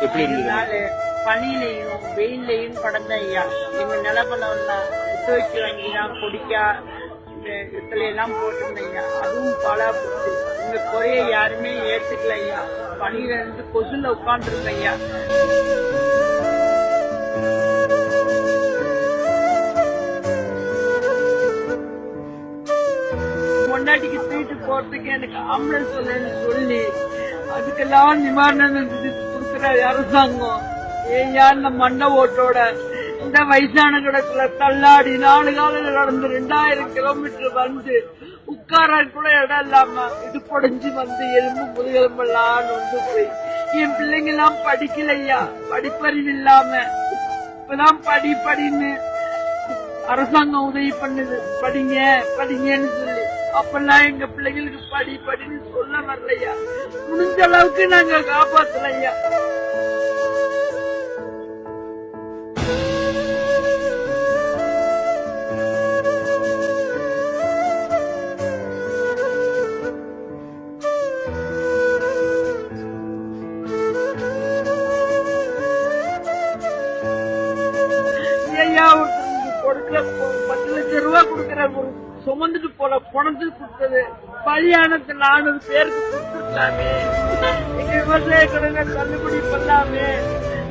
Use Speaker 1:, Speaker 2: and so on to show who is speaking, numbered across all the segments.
Speaker 1: எப்படி இருந்தது?
Speaker 2: பனியிலையும் வெயிலையும் கடந்த ஐயா. எங்க நிலப்பலம் துவைச்சு வாங்கிதான் குடிக்கா இதுல எல்லாம் போட்டிருந்தீங்க. அதுவும் பல போச்சு. இந்த குறைய யாருமே ஏத்துக்கல ஐயா. பனியில இருந்து கொசுல உட்கார்ந்து இருக்க ஐயா. முன்னாடிக்கு தூக்கிட்டு போறதுக்கு எனக்கு ஆம்புலன்ஸ் சொல்லி அதுக்கெல்லாம் நிவாரணம் கொடுக்கிற அரசாங்கம் ஏன் இந்த மண்ண ஓட்டோட இந்த வயசான கிடக்குல தள்ளாடி 4 காலம் நடந்து 2000 கிலோமீட்டர் வந்து உட்கார கூட இடம் இல்லாம இது பொடைஞ்சு வந்து எலும்பு முதுகெலும்பெல்லாம் நொந்து போய் என் பிள்ளைங்க எல்லாம் படிக்கலையா. படிப்பறிவு இல்லாம இப்பதான் படின்னு அரசாங்கம் உதவி பண்ணுது. படிங்க படிங்கன்னு சொல்லி அப்பெல்லாம் எங்க பிள்ளைங்களுக்கு படின்னு சொல்ல வரலையா. முடிஞ்ச அளவுக்கு நாங்க காப்பாத்தலையா. கொடுக்கிற 10 லட்சம் ரூபாய் கொடுக்கிற ஒரு சுமந்துட்டு போல பணத்துக்கு கொடுத்தது பலியானது 400 பேருக்கு கொடுத்துருக்கலாமே. எங்க விவசாய கடனை தள்ளுபடி பண்ணலாமே.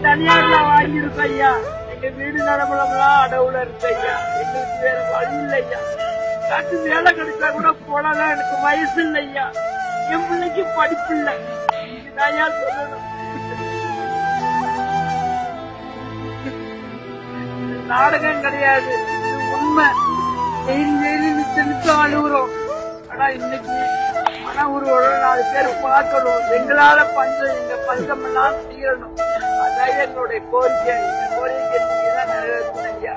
Speaker 2: தனியார்ல வாங்கியிருக்கோம் ஐயா. எங்க வீடு நலமலாம் அடவுல இருக்கு ஐயா. எங்களுக்கு வேற வழி இல்லை ஐயா. காட்டு வேலை கிடைச்சா கூட போனாதான் எனக்கு வயசு இல்லை ஐயா. என் பிள்ளைக்கு படிப்பு இல்லை. ஐயா சொல்லணும். நாடகம் கிடையாது, உண்மை. நிச்சயம் அழுகுறோம். ஆனா இன்னைக்கு ஒரு 4 பேர் பார்க்கணும். எங்களால எங்க பஞ்சம் எல்லாம் தீரணும். அதான் என்னுடைய கோரிக்கை. இந்த கோரிக்கை நீங்க தான் நிறைவேற்றணும் ஐயா.